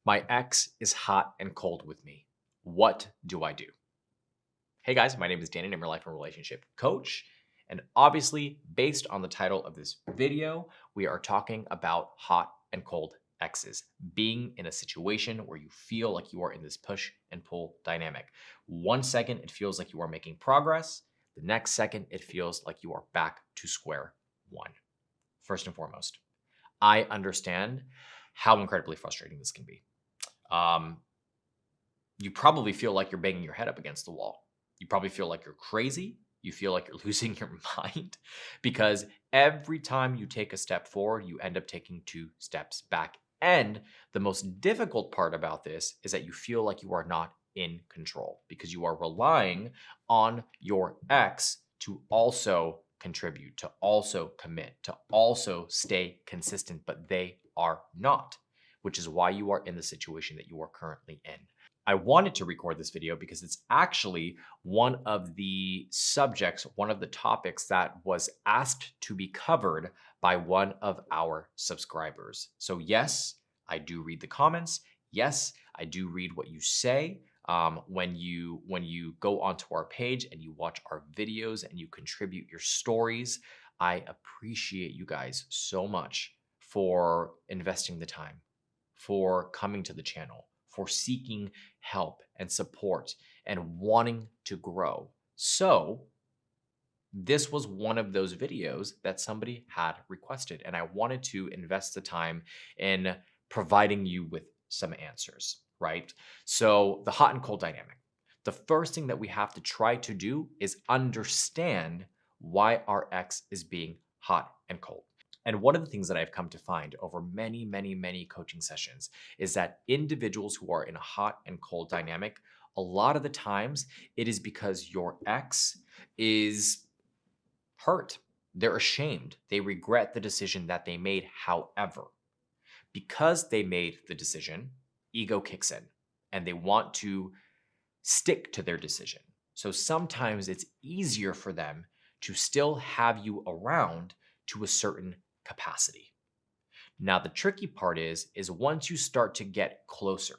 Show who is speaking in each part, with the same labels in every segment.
Speaker 1: My ex is hot and cold with me. What do I do? Hey guys, my name is Danny. I'm your life and relationship coach. And obviously, based on the title of this video, we are talking about hot and cold exes, being in a situation where you feel like you are in this push and pull dynamic. 1 second, it feels like you are making progress. The next second, it feels like you are back to square one. First and foremost, I understand how incredibly frustrating this can be. Um, you probably feel like you're banging your head up against the wall. You probably feel like you're crazy. You feel like you're losing your mind because every time you take a step forward, you end up taking 2 steps back. And the most difficult part about this is that you feel like you are not in control because you are relying on your ex to also contribute, to also commit, to also stay consistent, but they are not, which is why you are in the situation that you are currently in. I wanted to record this video because it's actually one of the subjects, one of the topics that was asked to be covered by one of our subscribers. So yes, I do read the comments. Yes, I do read what you say. When you go onto our page and you watch our videos and you contribute your stories, I appreciate you guys so much for investing the time, for coming to the channel, for seeking help and support and wanting to grow. So, this was one of those videos that somebody had requested, and I wanted to invest the time in providing you with some answers, right? So, the hot and cold dynamic. The first thing that we have to try to do is understand why our ex is being hot and cold. And one of the things that I've come to find over many, many, many coaching sessions is that individuals who are in a hot and cold dynamic, a lot of the times it is because your ex is hurt. They're ashamed. They regret the decision that they made. However, because they made the decision, ego kicks in and they want to stick to their decision. So sometimes it's easier for them to still have you around to a certain capacity. Now, the tricky part is once you start to get closer,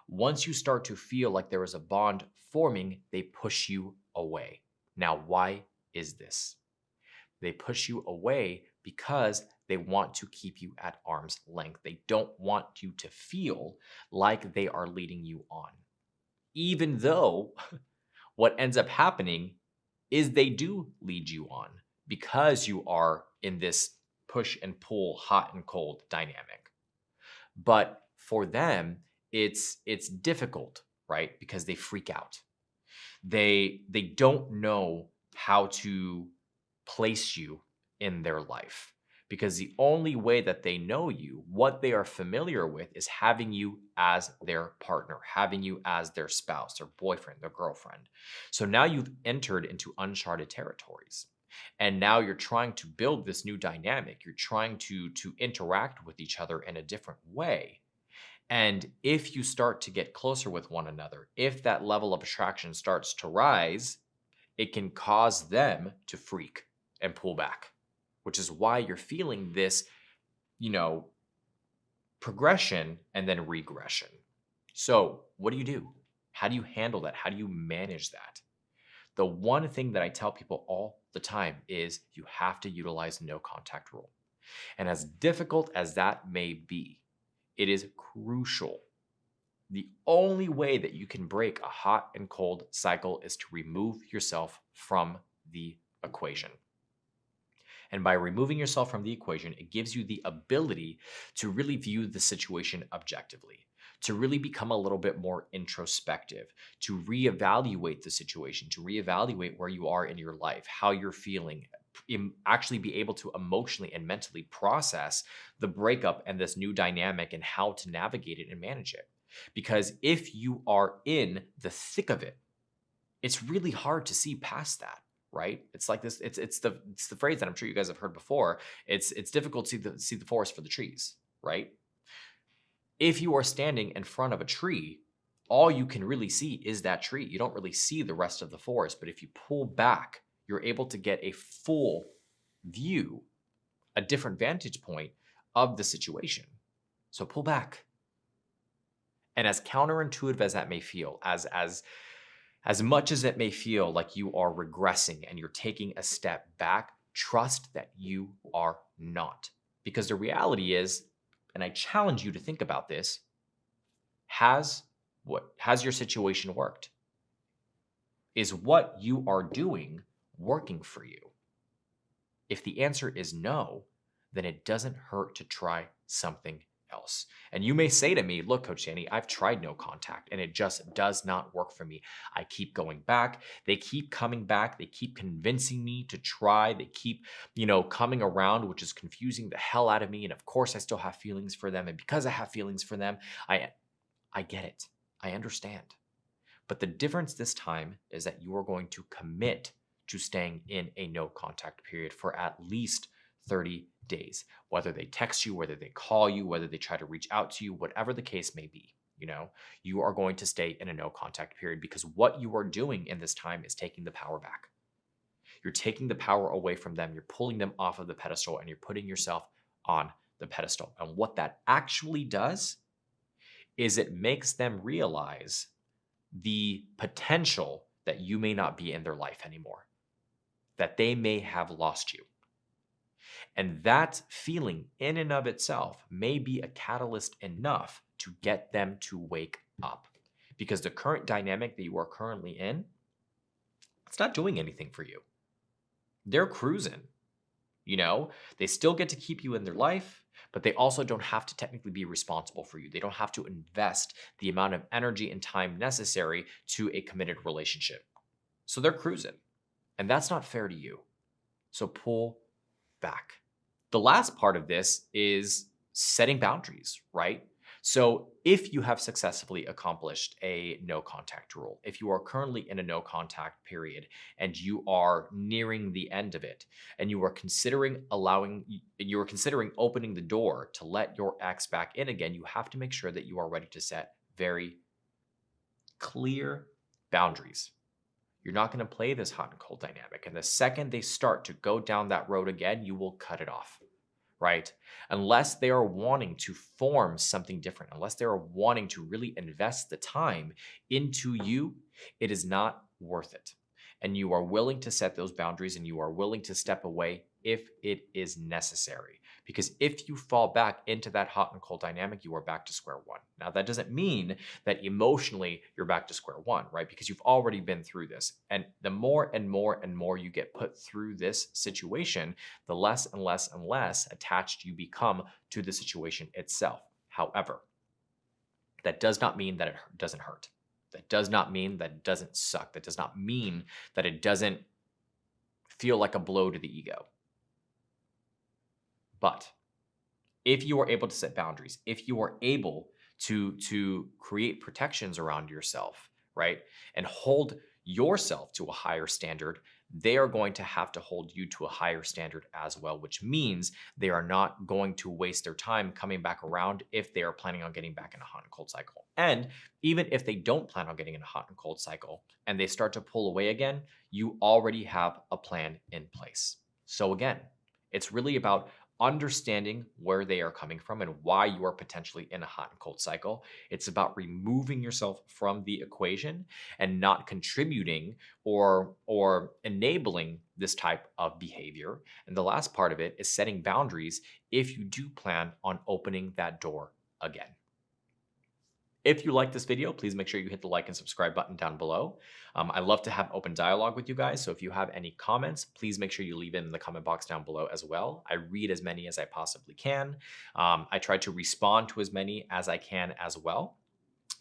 Speaker 1: once you start to feel like there is a bond forming, they push you away. Now, why is this? They push you away because they want to keep you at arm's length. They don't want you to feel like they are leading you on. Even though what ends up happening is they do lead you on because you are in this push and pull, hot and cold dynamic. But for them, it's difficult, right? Because they freak out. They don't know how to place you in their life because the only way that they know you, what they are familiar with, is having you as their partner, having you as their spouse, their boyfriend, their girlfriend. So now you've entered into uncharted territories. And now you're trying to build this new dynamic. You're trying to interact with each other in a different way. And if you start to get closer with one another, if that level of attraction starts to rise, it can cause them to freak and pull back, which is why you're feeling this, you know, progression and then regression. So, what do? How do you handle that? How do you manage that? The one thing that I tell people all the time is you have to utilize no contact rule. And as difficult as that may be, it is crucial. The only way that you can break a hot and cold cycle is to remove yourself from the equation. And by removing yourself from the equation, it gives you the ability to really view the situation objectively, to really become a little bit more introspective, to reevaluate the situation, to reevaluate where you are in your life, how you're feeling, actually be able to emotionally and mentally process the breakup and this new dynamic and how to navigate it and manage it. Because if you are in the thick of it, it's really hard to see past that, right? It's like this. It's the phrase that I'm sure you guys have heard before. It's difficult to see the forest for the trees, right? If you are standing in front of a tree, all you can really see is that tree. You don't really see the rest of the forest. But if you pull back, you're able to get a full view, a different vantage point of the situation. So pull back. And as counterintuitive as that may feel, as much as it may feel like you are regressing and you're taking a step back, trust that you are not. Because the reality is, and I challenge you to think about this, has your situation worked? Is what you are doing working for you? If the answer is no, then it doesn't hurt to try something else. And you may say to me, look, Coach Danny, I've tried no contact and it just does not work for me. I keep going back. They keep coming back. They keep convincing me to try. They keep, coming around, which is confusing the hell out of me. And of course, I still have feelings for them. And because I have feelings for them, I get it. I understand. But the difference this time is that you are going to commit to staying in a no contact period for at least 30 days, whether they text you, whether they call you, whether they try to reach out to you, whatever the case may be. You are going to stay in a no contact period because what you are doing in this time is taking the power back. You're taking the power away from them. You're pulling them off of the pedestal and you're putting yourself on the pedestal. And what that actually does is it makes them realize the potential that you may not be in their life anymore, that they may have lost you. And that feeling in and of itself may be a catalyst enough to get them to wake up. Because the current dynamic that you are currently in, it's not doing anything for you. They're cruising. They still get to keep you in their life, but they also don't have to technically be responsible for you. They don't have to invest the amount of energy and time necessary to a committed relationship. So they're cruising. And that's not fair to you. So pull back. The last part of this is setting boundaries, right? So if you have successfully accomplished a no contact rule, if you are currently in a no contact period and you are nearing the end of it and you are considering opening the door to let your ex back in again, you have to make sure that you are ready to set very clear boundaries. You're not going to play this hot and cold dynamic. And the second they start to go down that road again, you will cut it off, right? Unless they are wanting to form something different, unless they are wanting to really invest the time into you, it is not worth it. And you are willing to set those boundaries and you are willing to step away if it is necessary. Because if you fall back into that hot and cold dynamic, you are back to square one. Now, that doesn't mean that emotionally you're back to square one, right? Because you've already been through this. And the more and more and more you get put through this situation, the less and less and less attached you become to the situation itself. However, that does not mean that it doesn't hurt. That does not mean that it doesn't suck. That does not mean that it doesn't feel like a blow to the ego. But if you are able to set boundaries, if you are able to create protections around yourself, right, and hold yourself to a higher standard, they are going to have to hold you to a higher standard as well, which means they are not going to waste their time coming back around if they are planning on getting back in a hot and cold cycle. And even if they don't plan on getting in a hot and cold cycle and they start to pull away again, you already have a plan in place. So again, it's really about understanding where they are coming from and why you are potentially in a hot and cold cycle. It's about removing yourself from the equation and not contributing or enabling this type of behavior. And the last part of it is setting boundaries if you do plan on opening that door again. If you like this video, please make sure you hit the like and subscribe button down below. I love to have open dialogue with you guys. So if you have any comments, please make sure you leave it in the comment box down below as well. I read as many as I possibly can. I try to respond to as many as I can as well.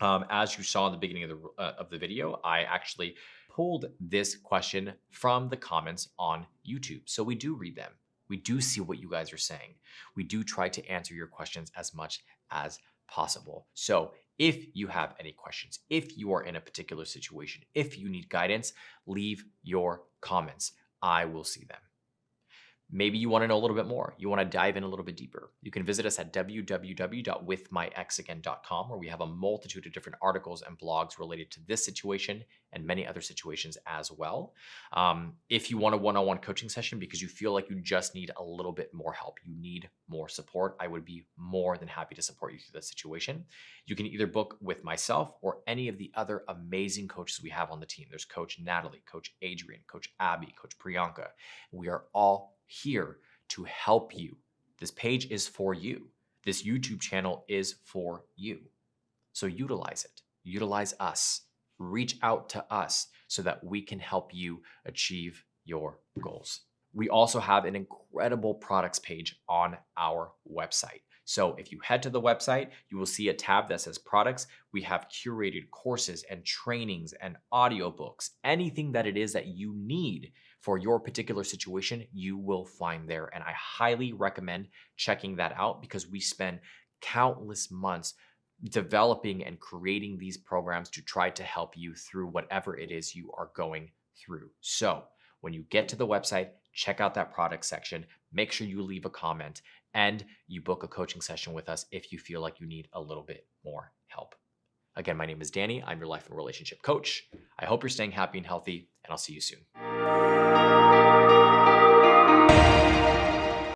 Speaker 1: As you saw in the beginning of the video, I actually pulled this question from the comments on YouTube. So we do read them. We do see what you guys are saying. We do try to answer your questions as much as possible. So if you have any questions, if you are in a particular situation, if you need guidance, leave your comments. I will see them. Maybe you want to know a little bit more. You want to dive in a little bit deeper. You can visit us at www.withmyexagain.com, where we have a multitude of different articles and blogs related to this situation and many other situations as well. If you want a one-on-one coaching session because you feel like you just need a little bit more help, you need more support, I would be more than happy to support you through this situation. You can either book with myself or any of the other amazing coaches we have on the team. There's Coach Natalie, Coach Adrian, Coach Abby, Coach Priyanka. We are all here to help you. This page is for you. This YouTube channel is for you. So utilize it. Utilize us. Reach out to us so that we can help you achieve your goals. We also have an incredible products page on our website. So if you head to the website, you will see a tab that says products. We have curated courses and trainings and audiobooks, anything that it is that you need for your particular situation, you will find there. And I highly recommend checking that out because we spend countless months developing and creating these programs to try to help you through whatever it is you are going through. So when you get to the website, check out that product section, make sure you leave a comment, and you book a coaching session with us if you feel like you need a little bit more help. Again, my name is Danny. I'm your life and relationship coach. I hope you're staying happy and healthy, and I'll see you soon.